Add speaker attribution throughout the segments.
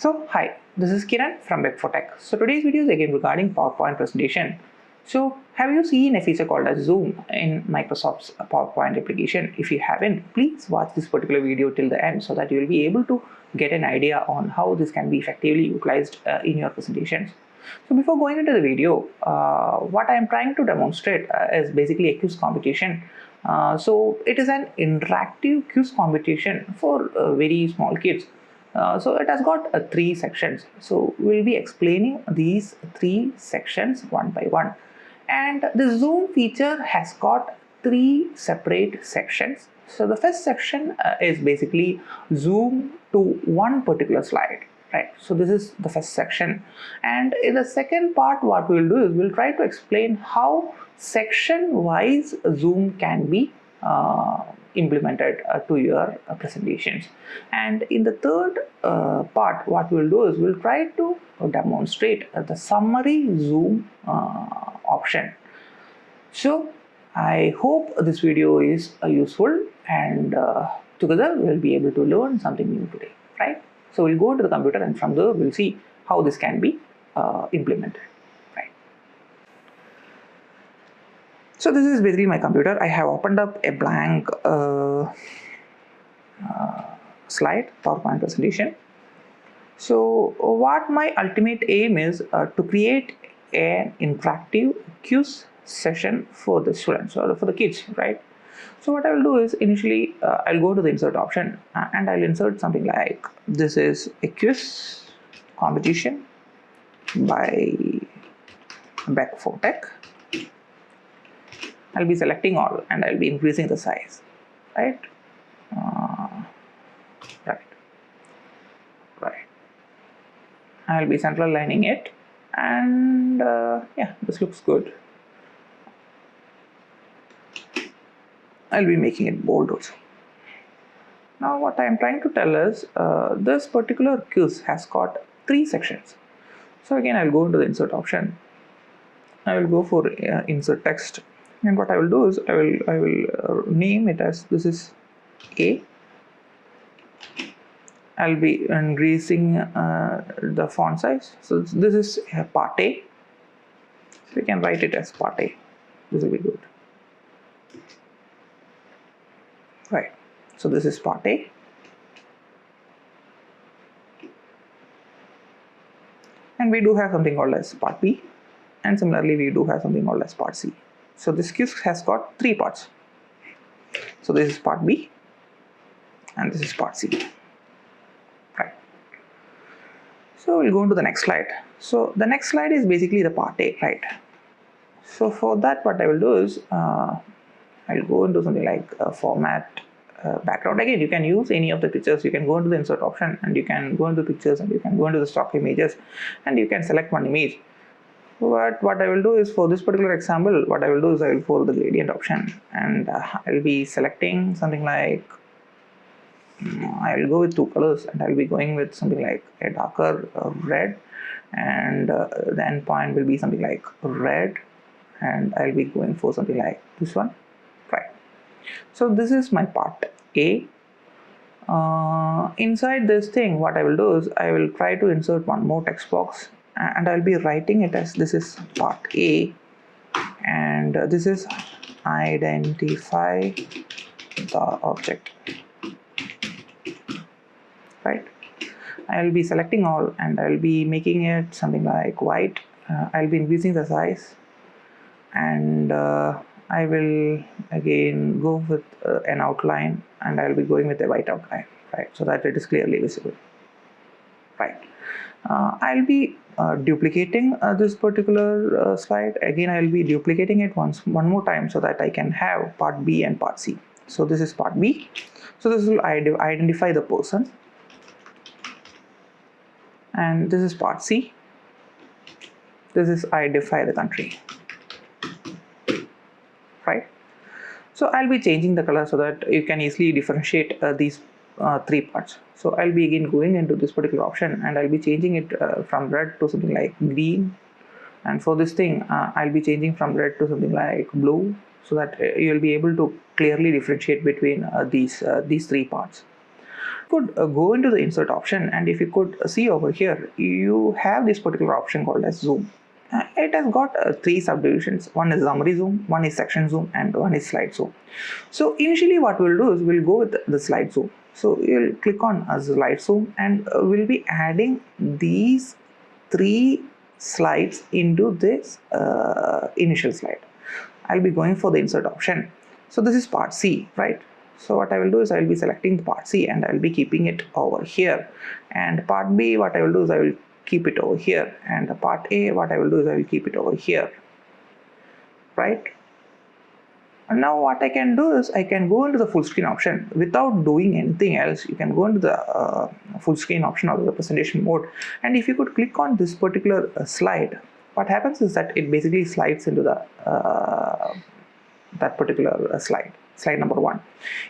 Speaker 1: So hi, this is Kiran from Web for Tech. So today's video is again regarding PowerPoint presentation. So have you seen a feature called as Zoom in Microsoft's PowerPoint application? If you haven't, please watch this particular video till the end so that you will be able to get an idea on how this can be effectively utilized in your presentations. So before going into the video, what I am trying to demonstrate is basically a quiz competition. So it is an interactive quiz competition for very small kids. So it has got 3 sections. So we'll be explaining these 3 sections one by one. And the Zoom feature has got 3 separate sections. So the first section is basically zoom to one particular slide. Right, so this is the first section, and in the second part what we'll do is we'll try to explain how section wise zoom can be implemented to your presentations. And in the third part what we'll do is we'll try to demonstrate the summary zoom option. So I hope this video is useful, and together we'll be able to learn something new today, right? So we'll go to the computer, and from there we'll see how this can be implemented, right? So this is basically my computer. I have opened up a blank slide PowerPoint presentation. So what my ultimate aim is to create an interactive quiz session for the students or for the kids, right? So what I will do is initially I'll go to the insert option and I'll insert something like this is a quiz competition by Web for Tech. I'll be selecting all and I'll be increasing the size, right? Right. I'll be central lining it, and yeah, this looks good. I'll be making it bold also. Now what I am trying to tell is this particular quiz has got 3 sections. So again I'll go into the insert option. I will go for insert text, and what I will do is I will name it as this is A. I'll be increasing the font size. So this is part A. So we can write it as part A. This will be good. Right, so this is part A, and we do have something called as part B, and similarly we do have something called as part C. So this quiz has got 3 parts. So this is part B and this is part C, right? So we'll go into the next slide. So the next slide is basically the part A, right? So for that what I will do is I'll go into something like format background. Again, you can use any of the pictures. You can go into the insert option and you can go into pictures and you can go into the stock images and you can select one image. But what I will do is for this particular example, what I will do is I will follow the gradient option, and I will be selecting something like I will go with 2 colors, and I will be going with something like a darker red, and the end point will be something like red, and I'll be going for something like this one, right? So this is my part A. Inside this thing what I will do is I will try to insert one more text box, and I'll be writing it as this is part A, and this is identify the object, right? I'll be selecting all and I'll be making it something like white. I'll be increasing the size, and I will again go with an outline, and I'll be going with a white outline, right, so that it is clearly visible, right? I'll be duplicating this particular slide. Again I'll be duplicating it one more time so that I can have part B and part C. So this is part B. So this will identify the person, and this is part C. This is identify the country, right? So I'll be changing the color so that you can easily differentiate these 3 parts. So I'll be again going into this particular option, and I'll be changing it from red to something like green, and for this thing I'll be changing from red to something like blue, so that you'll be able to clearly differentiate between these 3 parts. Could go into the insert option, and if you could see over here, you have this particular option called as zoom. It has got three subdivisions. One is summary zoom, one is section zoom, and one is slide zoom. So initially what we'll do is we'll go with the slide zoom. So you'll click on slide zoom, and we'll be adding these three slides into this initial slide. I'll be going for the insert option. So this is part C, right? So what I will do is I will be selecting the part C, and I will be keeping it over here. And part B, what I will do is I will keep it over here. And the part A, what I will do is I will keep it over here, right? And now what I can do is I can go into the full screen option without doing anything else. You can go into the full screen option or the presentation mode, and if you could click on this particular slide, what happens is that it basically slides into the that particular slide number 1.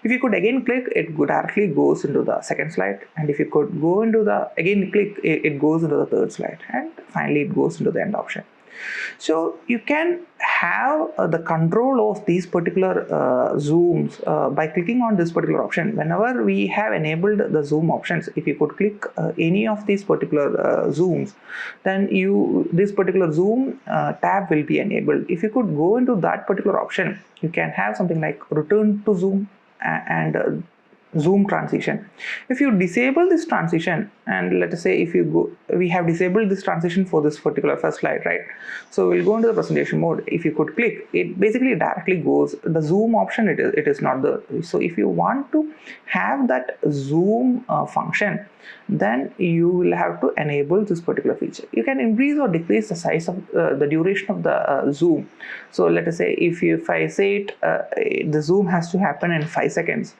Speaker 1: If you could again click, it directly goes into the second slide, and if you could go into the again click, it goes into the third slide, and finally it goes into the end option. So you can have the control of these particular zooms by clicking on this particular option. Whenever we have enabled the zoom options, if you could click any of these particular zooms, then this particular zoom tab will be enabled. If you could go into that particular option, you can have something like return to zoom and zoom transition. If you disable this transition, and let us say if you go, we have disabled this transition for this particular first slide, right? So we'll go into the presentation mode. If you could click, it basically directly goes the zoom option. It is not there. So if you want to have that zoom function, then you will have to enable this particular feature. You can increase or decrease the size of the duration of the zoom. So let us say if I say it, the zoom has to happen in 5 seconds,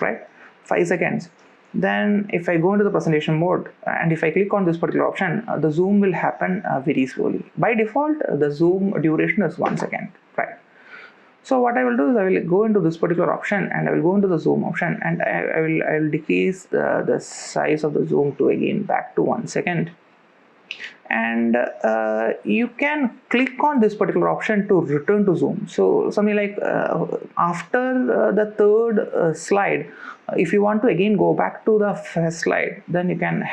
Speaker 1: right? 5 seconds. Then if I go into the presentation mode and if I click on this particular option, the zoom will happen very slowly. By default, the zoom duration is 1 second, right? So what I will do is I will go into this particular option, and I will go into the zoom option, and I will decrease the size of the zoom to again back to 1 second. And you can click on this particular option to return to zoom. So something like after the third slide, if you want to again go back to the first slide, then you can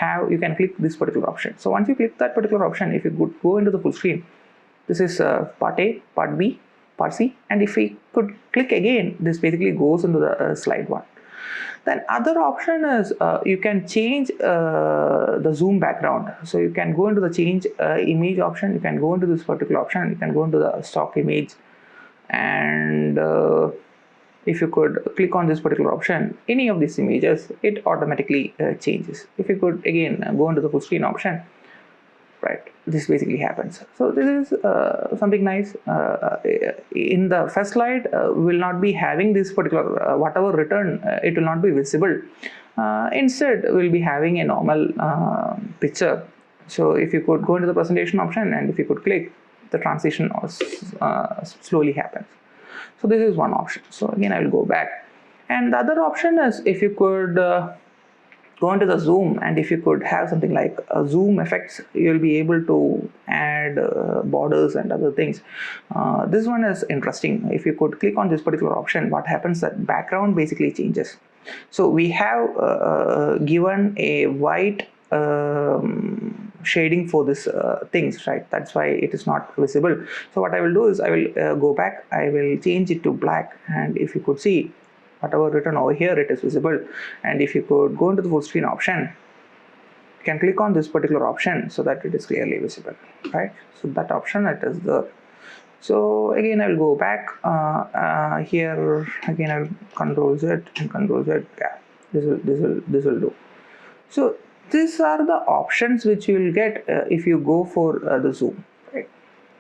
Speaker 1: click this particular option. So once you click that particular option, if you could go into the full screen, this is part A, part B, part C, and if we could click again, this basically goes into the slide 1. Then other option is you can change the zoom background. So you can go into the change image option, you can go into this particular option, you can go into the stock image, and if you could click on this particular option, any of these images, it automatically changes. If you could again go into the full screen option, right, this basically happens. So this is something nice. In the first slide, we will not be having this particular whatever written, it will not be visible. Instead, we'll be having a normal picture. So if you could go into the presentation option, and if you could click, the transition slowly happens. So this is one option. So again, I will go back, and the other option is if you could go into the zoom, and if you could have something like zoom effects, you'll be able to add borders and other things. This one is interesting. If you could click on this particular option, what happens that background basically changes. So we have given a white shading for this things, right? That's why it is not visible. So what I will do is I will go back, I will change it to black, and if you could see, whatever written over here, it is visible. And if you could go into the full screen option, you can click on this particular option so that it is clearly visible, right? So that option, it is there. So again, I will go back here. Again, I will Control Z and Control Z. Yeah, this will do. So these are the options which you will get if you go for the zoom, right?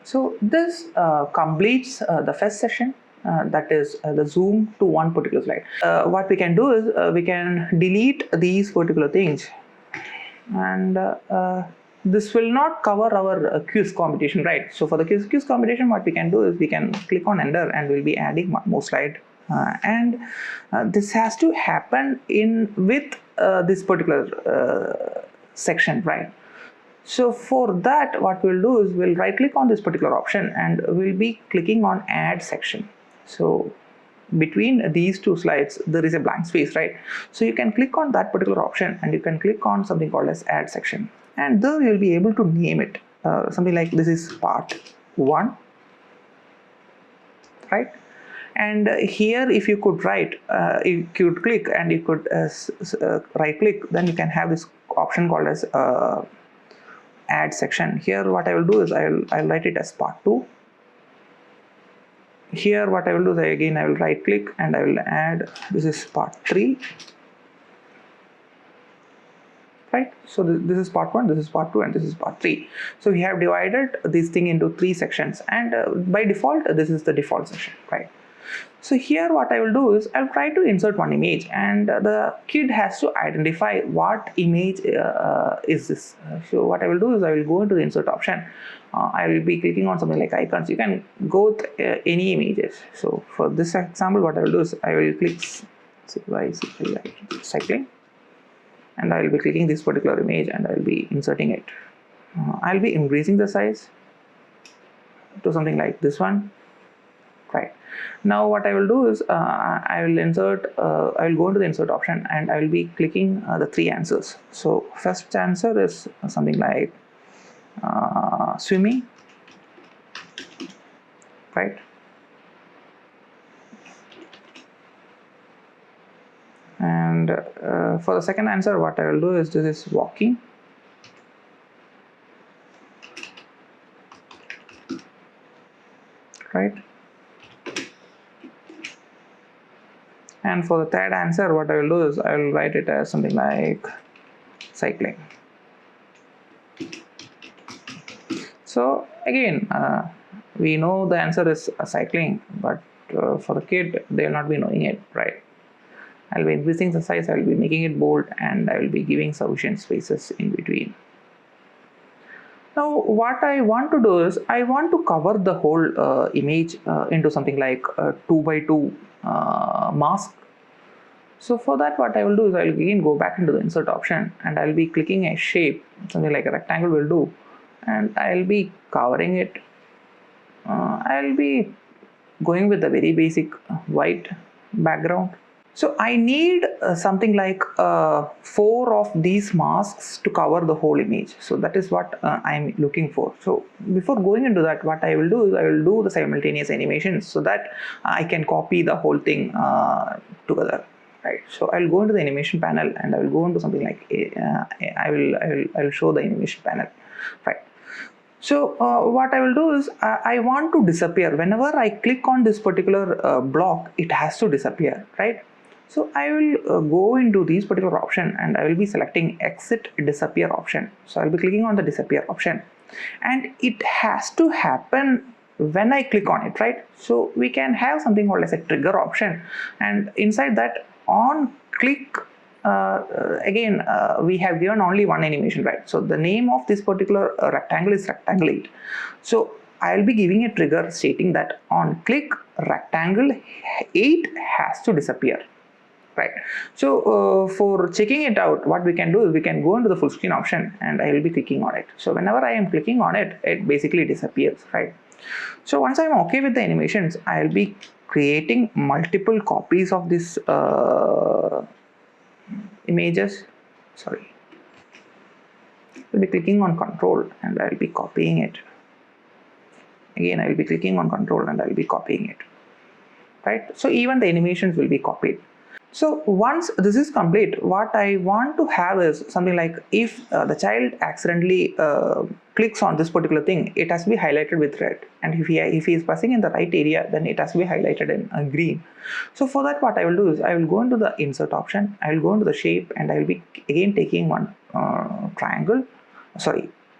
Speaker 1: So this completes the first session. That is the zoom to one particular slide. What we can do is we can delete these particular things, and this will not cover our quiz competition, right? So for the quiz competition, what we can do is we can click on enter, and we'll be adding one more slide, and this has to happen with this particular section, right? So for that, what we'll do is we'll right click on this particular option, and we'll be clicking on add section. So between these two slides there is a blank space, right? So you can click on that particular option and you can click on something called as add section, and there you'll be able to name it something like this is part 1, right? And here if you could write, you could click and you could right click, then you can have this option called as add section. Here what I will do is I'll write it as part 2. Here what I will do is I will right click and I will add, this is part 3, right? So this is part 1, this is part 2, and this is part 3. So we have divided this thing into 3 sections, and by default this is the default section, right? So here what I will do is I'll try to insert one image, and the kid has to identify what image is this. So what I will do is I will go into the insert option. I will be clicking on something like icons. You can go with any images. So for this example what I will do is I will click cycling, and I will be clicking this particular image and I will be inserting it. I'll be increasing the size to something like this one, right? Now what I will do is I will go into the insert option and I will be clicking the 3 answers. So first answer is something like swimming, right? And for the second answer what I will do is this is walking, right? And for the third answer what I will do is I will write it as something like cycling. So again we know the answer is cycling, but for the kid they will not be knowing it, right? I'll be increasing the size, I will be making it bold, and I will be giving sufficient spaces in between. Now what I want to do is I want to cover the whole image into something like 2x2 mask. So for that what I will do is I will again go back into the insert option and I will be clicking a shape, something like a rectangle will do, and I will be covering it. I will be going with the very basic white background. So I need something like 4 of these masks to cover the whole image. So that is what I'm looking for. So before going into that, what I will do is I will do the simultaneous animations so that I can copy the whole thing together. Right. So I'll go into the animation panel and I will go into something like I will show the animation panel. Right. So what I will do is I want to disappear. Whenever I click on this particular block, it has to disappear, right? So I will go into these particular option and I will be selecting exit disappear option. So I'll be clicking on the disappear option, and it has to happen when I click on it, right? So we can have something called as a trigger option, and inside that on click we have given only one animation, right? So the name of this particular rectangle is rectangle 8. So I'll be giving a trigger stating that on click rectangle 8 has to disappear, right? So for checking it out, what we can do is we can go into the full screen option and I will be clicking on it. So whenever I am clicking on it, it basically disappears, right? So once I'm okay with the animations, I'll be creating multiple copies of this images. Sorry, I'll be clicking on control and I'll be copying it. Again, I will be clicking on control and I will be copying it, right? So even the animations will be copied. So once this is complete, what I want to have is something like if the child accidentally clicks on this particular thing, it has to be highlighted with red, and if he is pressing in the right area, then it has to be highlighted in green. So for that what I will do is I will go into the insert option, I will go into the shape, and I will be again taking one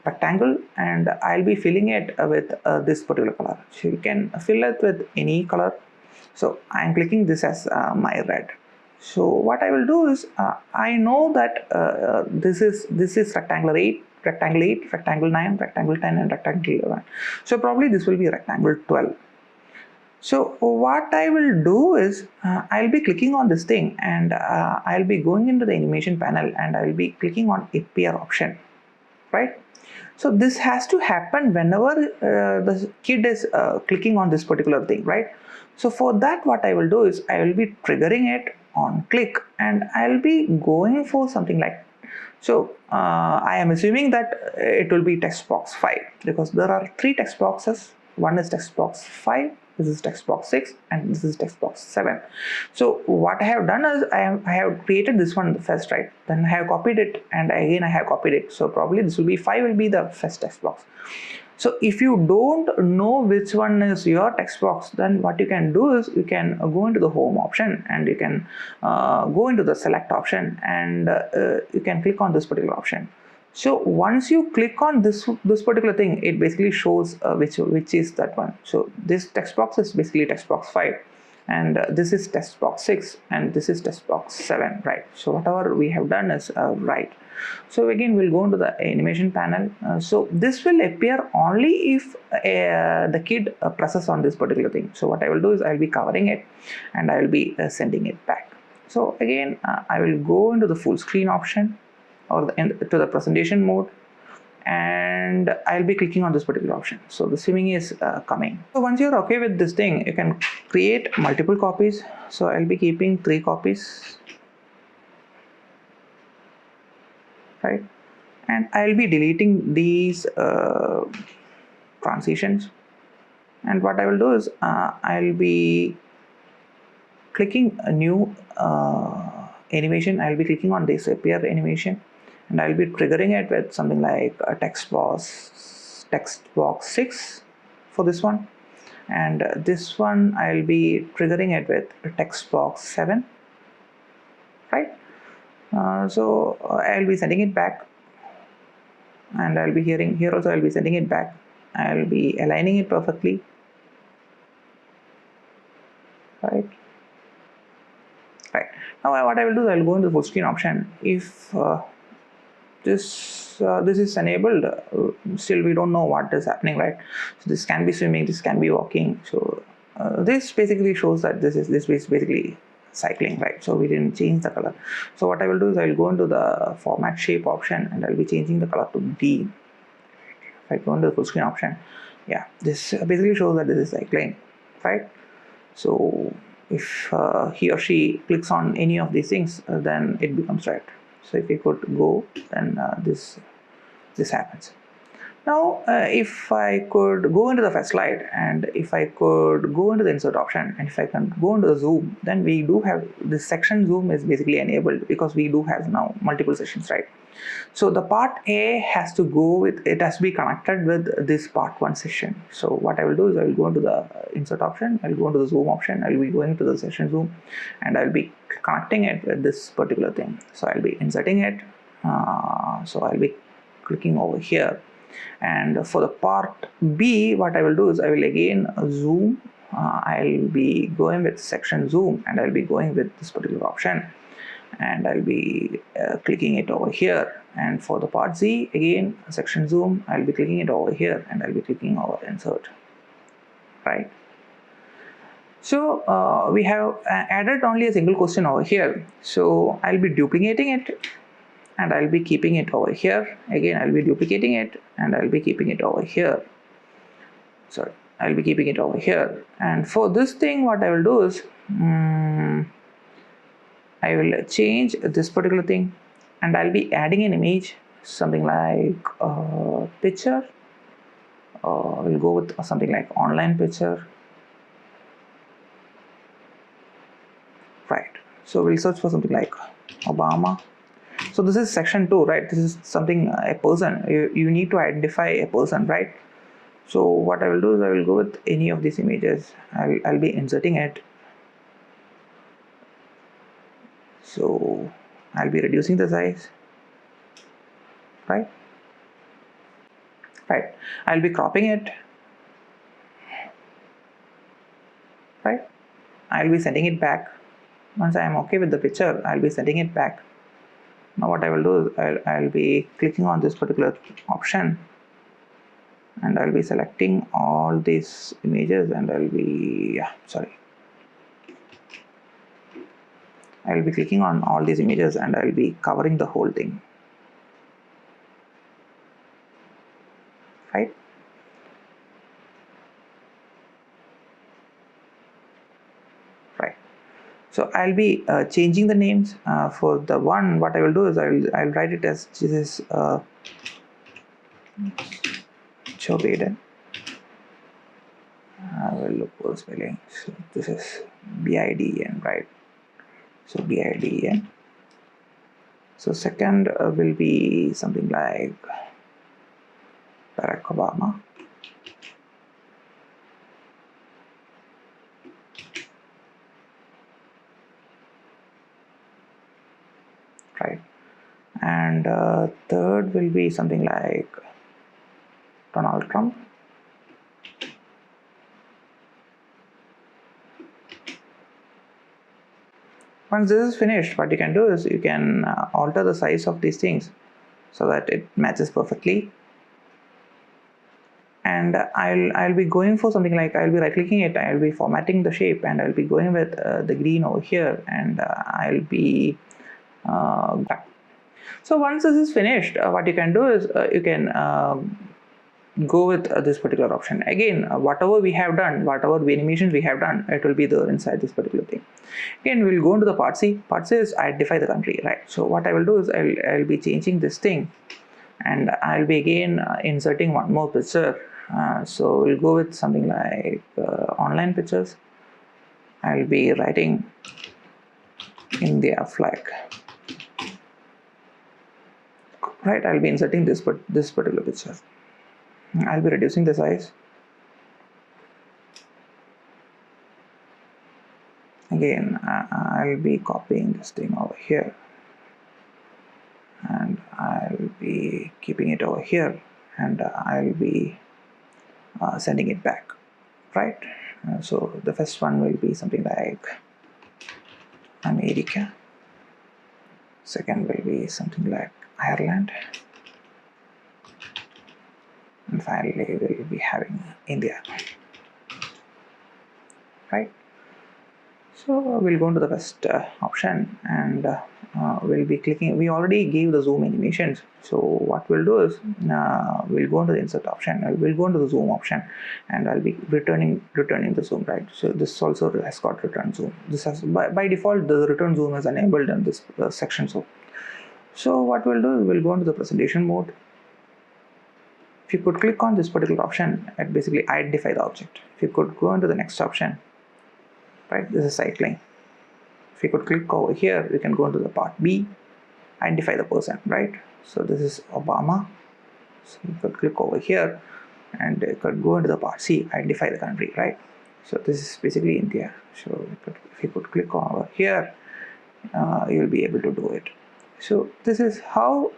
Speaker 1: rectangle, and I'll be filling it with this particular color. So you can fill it with any color. So I am clicking this as my red. So what I will do is I know that this is rectangle 8, rectangle 8, rectangle 9, rectangle 10, and rectangle 11. So probably this will be rectangle 12. So what I will do is I'll be clicking on this thing, and I'll be going into the animation panel and I'll be clicking on appear option, right? So this has to happen whenever the kid is clicking on this particular thing, right? So for that, what I will do is I will be triggering it on click, and I'll be going for something like, so I am assuming that it will be text box 5, because there are 3 text boxes. One is text box 5, this is text box 6, and this is text box 7. So what I have done is I have created this one first, right? Then I have copied it, and again I have copied it. So probably this will be 5 will be the first text box. So if you don't know which one is your text box, then what you can do is you can go into the home option, and you can go into the select option, and you can click on this particular option. So once you click on this particular thing, it basically shows which is that one. So this text box is basically text box 5, and this is text box 6, and this is text box 7, right? So whatever we have done is right. So again we'll go into the animation panel. So this will appear only if the kid presses on this particular thing. So what I will do is I'll be covering it, and I will be sending it back. So again I will go into the full screen option, or to the presentation mode, and I'll be clicking on this particular option. So the swimming is coming. So once you're okay with this thing, you can create multiple copies. So I'll be keeping 3 copies, right? And I'll be deleting these transitions. And what I will do is I'll be clicking a new animation. I'll be clicking on this appear animation, and I'll be triggering it with something like a text box 6 for this one, and this one I'll be triggering it with text box 7, right? So I'll be sending it back, and I'll be here also I'll be sending it back. I'll be aligning it perfectly, right? Now what I will do is I'll go into the full screen option. If this is enabled, still we don't know what is happening, right? So this can be swimming, this can be walking. So this basically shows that this is basically cycling, right? So we didn't change the color. So what I will do is I'll go into the format shape option, and I'll be changing the color to D. If I go into the full screen option, yeah, this basically shows that this is cycling, right? So if he or she clicks on any of these things, then it becomes red. So if we could go, then this happens. Now if I could go into the first slide, and if I could go into the insert option, and if I can go into the zoom, then we do have this section zoom is basically enabled, because we do have now multiple sections, right? So the part A has to go with, it has to be connected with this part 1 session. So what I will do is I will go into the insert option, I will go into the zoom option, I will be going to the session zoom, and I will be connecting it with this particular thing. So I'll be inserting it. So I'll be clicking over here, and for the part B, what I will do is I will again zoom. I'll be going with section zoom, and I'll be going with this particular option, and I'll be clicking it over here. And for the part Z, again section zoom, I'll be clicking it over here, and I'll be clicking over insert, right? So we have added only a single question over here. So I'll be duplicating it, and I'll be keeping it over here. Again I'll be duplicating it, and I'll be keeping it over here. Sorry, I'll be keeping it over here. And for this thing, what I will do is I will change this particular thing, and I'll be adding an image, something like a picture. We'll go with something like online picture, right? So we'll search for something like Obama. So this is section 2, right? This is something, a person. You need to identify a person, right? So what I will do is I will go with any of these images. I'll be inserting it. So I'll be reducing the size, right? I'll be cropping it, right? I'll be sending it back. Once I am okay with the picture, I'll be sending it back. Now what I will do is I'll be clicking on this particular option, and I'll be selecting all these images, and I'll be I'll be clicking on all these images, and I'll be covering the whole thing. right? Right. So I'll be changing the names for the one. What I will do is I'll write it as this is Joe Biden. I will look for spelling. So this is BIDEN, right? So BIDEN. So second will be something like Barack Obama. Right. And third will be something like Donald Trump. Once this is finished, what you can do is you can alter the size of these things so that it matches perfectly. And I'll be going for something like, I'll be right clicking it, I'll be formatting the shape, and I'll be going with the green over here, and I'll be so once this is finished, what you can do is you can go with this particular option. Again, whatever we have done, whatever animations we have done, it will be there inside this particular thing. Again, we'll go into the part C. Part C is identify the country, right? So what I will do is I'll be changing this thing, and I'll be again inserting one more picture. So we'll go with something like online pictures. I'll be writing India flag. Right, I'll be inserting this particular picture. I'll be reducing the size. Again, I'll be copying this thing over here, and I'll be keeping it over here, and I'll be sending it back. Right. So the first one will be something like America. Second will be something like Ireland, and finally we'll be having India. Right. So we'll go into the first option, and we'll be clicking. We already gave the zoom animations, so what we'll do is we'll go into the insert option, we'll go into the zoom option, and I'll be returning the zoom, right? So this also has got return zoom. This has by default the return zoom is enabled in this section. So what we'll do is we'll go into the presentation mode. If you could click on this particular option, it basically identify the object. If you could go into the next option, right, this is cycling. If you could click over here, you can go into the part B, identify the person, right? So this is Obama. So you could click over here, and you could go into the part C, identify the country, right? So this is basically India. So if you could click over here, you'll be able to do it. So this is how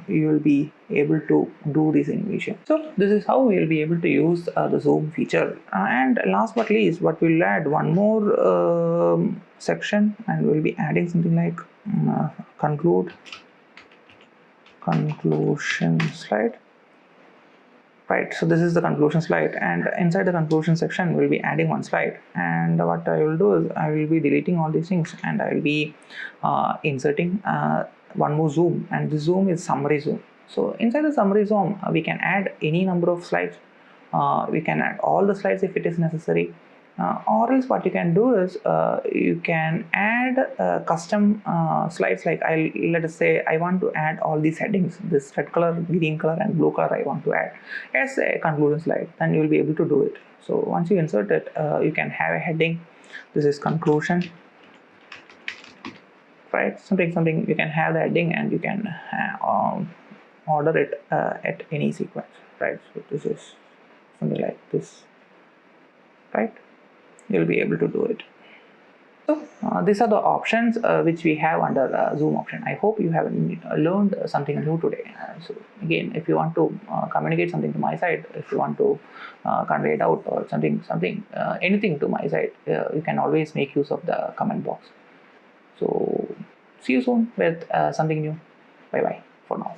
Speaker 1: you will be able to do this animation. So this is how we will be able to use the zoom feature. And last but least, what we'll add one more section, and we'll be adding something like conclusion slide. Right, so this is the conclusion slide, and inside the conclusion section we'll be adding one slide. And what I will do is I will be deleting all these things, and I will be inserting one more zoom, and the zoom is summary zoom. So inside the summary zoom we can add any number of slides. We can add all the slides if it is necessary, or else what you can do is you can add custom slides. Like let us say I want to add all these headings, this red color, green color, and blue color I want to add as a conclusion slide, then you will be able to do it. So once you insert it, you can have a heading. This is conclusion, right? Something you can have the heading, and you can order it at any sequence, right? So this is something like this, right? You'll be able to do it. So these are the options which we have under zoom option. I hope you have learned something new today. So again, if you want to communicate something to my side, if you want to convey it out or something anything to my side, you can always make use of the comment box. So see you soon with something new. Bye bye for now.